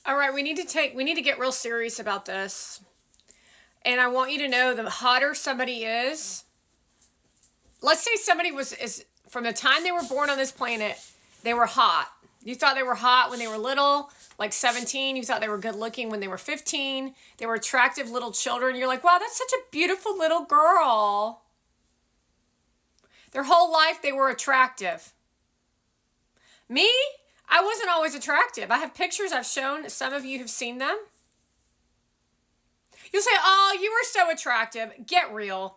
All right, we need to get real serious about this. And I want you to know the hotter somebody is, let's say somebody is from the time they were born on this planet, they were hot. You thought they were hot when they were little, like 17. You thought they were good looking when they were 15. They were attractive little children. You're like, wow, that's such a beautiful little girl. Their whole life they were attractive. Me, I wasn't always attractive. I have pictures I've shown. Some of you have seen them. You'll say, oh, you were so attractive. Get real.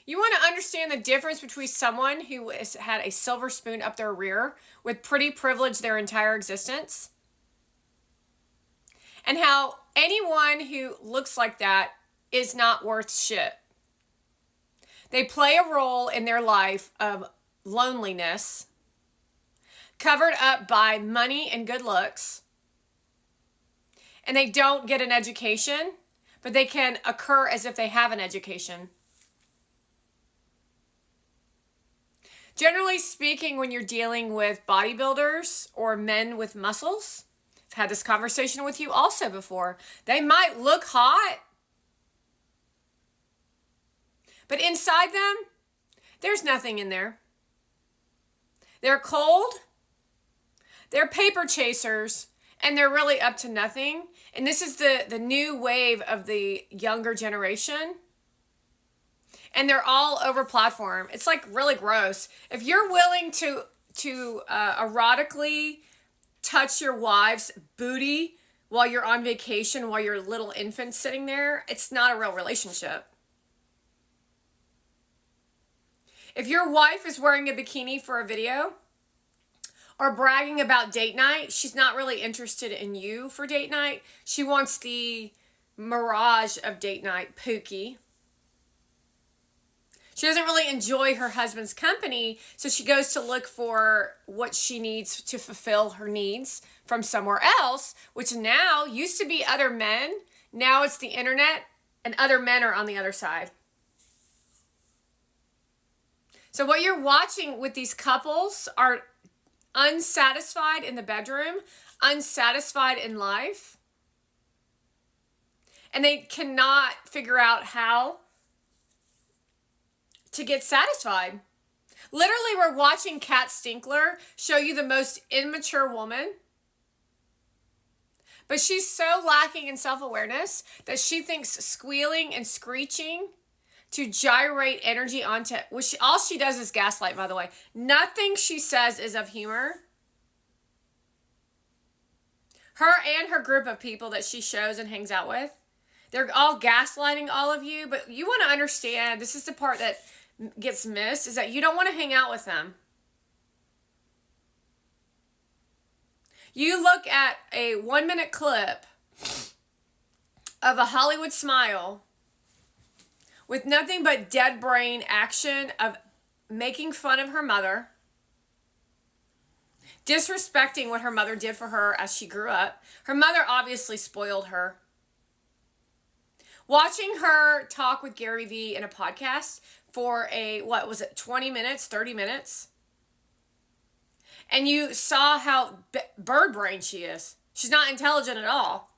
You want to understand the difference between someone who has had a silver spoon up their rear with pretty privilege their entire existence, and how anyone who looks like that is not worth shit. They play a role in their life of loneliness, covered up by money and good looks, and they don't get an education, but they can occur as if they have an education. Generally speaking, when you're dealing with bodybuilders or men with muscles, I've had this conversation with you also before. They might look hot, but inside them, there's nothing in there. They're cold, they're paper chasers, and they're really up to nothing. And this is the new wave of the younger generation. And they're all over platform. It's like really gross. If you're willing to erotically touch your wife's booty while you're on vacation, while your little infant's sitting there, it's not a real relationship. If your wife is wearing a bikini for a video or bragging about date night, she's not really interested in you for date night. She wants the mirage of date night, Pookie. She doesn't really enjoy her husband's company, so she goes to look for what she needs to fulfill her needs from somewhere else, which now used to be other men. Now it's the internet, and other men are on the other side. So what you're watching with these couples are unsatisfied in the bedroom, unsatisfied in life, and they cannot figure out how to get satisfied. Literally, we're watching Kat Stinkler show you the most immature woman, but she's so lacking in self-awareness that she thinks squealing and screeching to gyrate energy onto, which all she does is gaslight, by the way. Nothing she says is of humor. Her and her group of people that she shows and hangs out with, they're all gaslighting all of you, but you want to understand, this is the part that gets missed, is that you don't want to hang out with them. You look at a 1-minute clip of a Hollywood smile with nothing but dead brain action of making fun of her mother, disrespecting what her mother did for her as she grew up. Her mother obviously spoiled her. Watching her talk with Gary Vee in a podcast for 20 minutes, 30 minutes. And you saw how bird brain she is. She's not intelligent at all.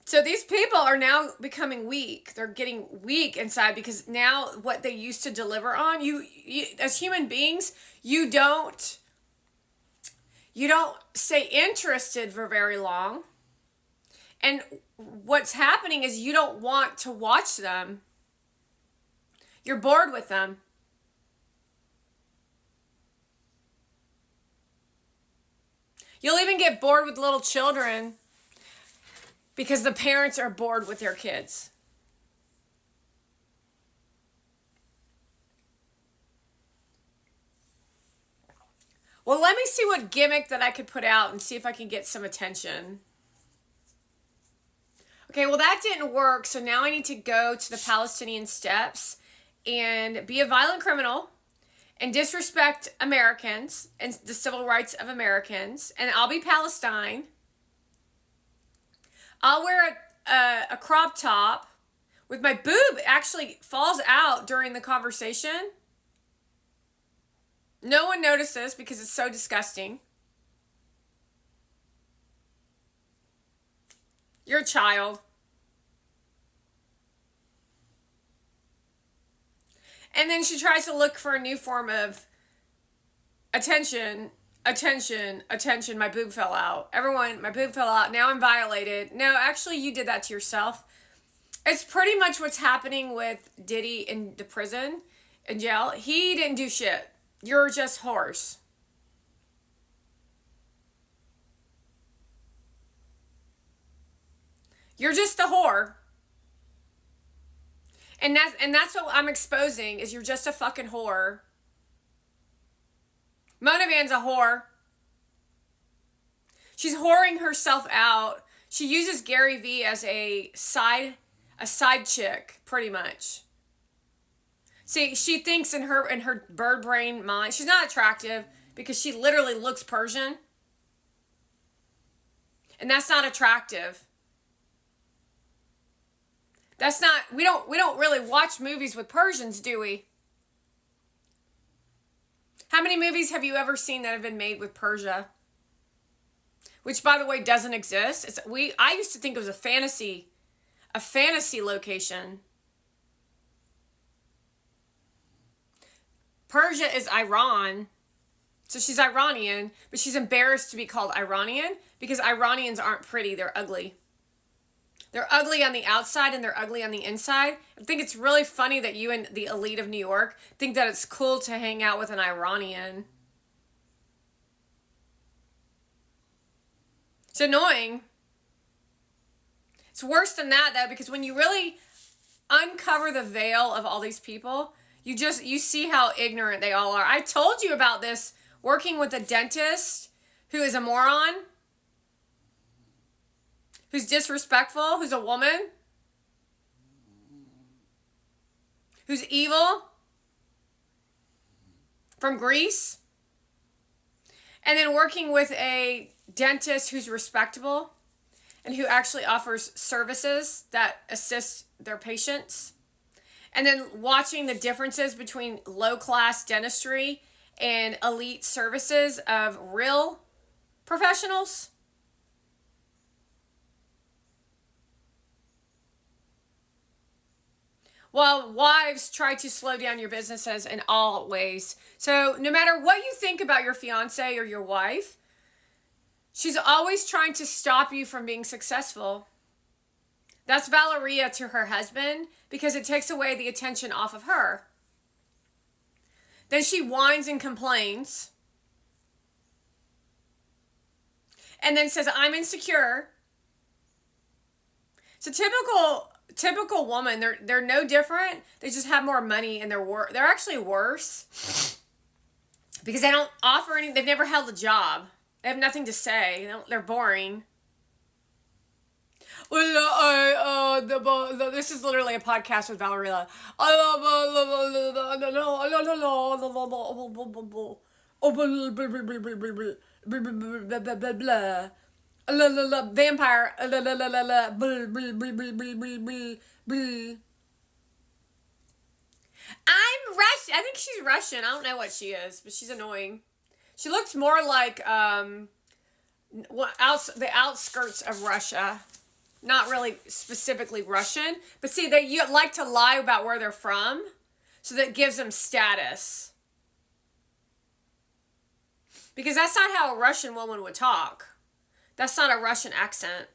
So these people are now becoming weak. They're getting weak inside because now what they used to deliver on, you as human beings, you don't stay interested for very long. And what's happening is you don't want to watch them. You're bored with them. You'll even get bored with little children because the parents are bored with their kids. Well, let me see what gimmick that I could put out and see if I can get some attention. Okay, well, that didn't work, so now I need to go to the Palestinian steppes and be a violent criminal and disrespect Americans and the civil rights of Americans, and I'll be Palestine. I'll wear a crop top with my boob actually falls out during the conversation. No one notices because it's so disgusting. You're a child. And then she tries to look for a new form of attention. Attention. My boob fell out. Everyone, my boob fell out. Now I'm violated. No, actually, you did that to yourself. It's pretty much what's happening with Diddy in the prison, in jail. He didn't do shit. You're just horse. You're just the whore. And that's what I'm exposing, is you're just a fucking whore. Mona Van's a whore. She's whoring herself out. She uses Gary Vee as a side chick, pretty much. See, she thinks in her bird brain mind, she's not attractive because she literally looks Persian. And that's not attractive. That's not, we don't really watch movies with Persians, do we? How many movies have you ever seen that have been made with Persia? Which, by the way, doesn't exist. I used to think it was a fantasy location. Persia is Iran. So she's Iranian, but she's embarrassed to be called Iranian because Iranians aren't pretty, they're ugly. They're ugly on the outside and they're ugly on the inside. I think it's really funny that you and the elite of New York think that it's cool to hang out with an Iranian. It's annoying. It's worse than that, though, because when you really uncover the veil of all these people, you see how ignorant they all are. I told you about this working with a dentist who is a moron. Who's disrespectful, who's a woman, who's evil, from Greece, and then working with a dentist who's respectable and who actually offers services that assist their patients, and then watching the differences between low-class dentistry and elite services of real professionals. While wives try to slow down your businesses in all ways. So no matter what you think about your fiance or your wife, she's always trying to stop you from being successful. That's Valeria to her husband because it takes away the attention off of her. Then she whines and complains. And then says, I'm insecure. It's a typical woman. They're no different. They just have more money and they're actually worse because they don't offer any. They've never held a job. They have nothing to say. They're boring. Well, this is literally a podcast with Valeria. Vampire. I'm Russian. I think she's Russian. I don't know what she is, but she's annoying. She looks more like the outskirts of Russia. Not really specifically Russian, but see, you like to lie about where they're from, so that gives them status. Because that's not how a Russian woman would talk. That's not a Russian accent.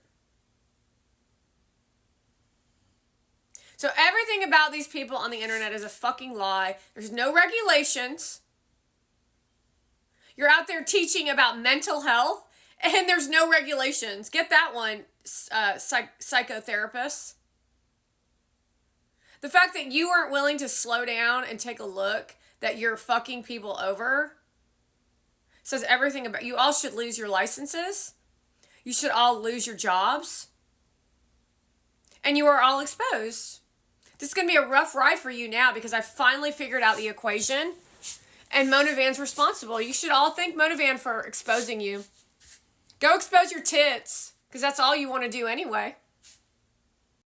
So everything about these people on the internet is a fucking lie. There's no regulations. You're out there teaching about mental health, and there's no regulations. Get that one, psychotherapists. The fact that you weren't willing to slow down and take a look that you're fucking people over says everything about you. All should lose your licenses. You should all lose your jobs. And you are all exposed. This is going to be a rough ride for you now because I finally figured out the equation. And Mona Van's responsible. You should all thank Mona Van for exposing you. Go expose your tits. Because that's all you want to do anyway.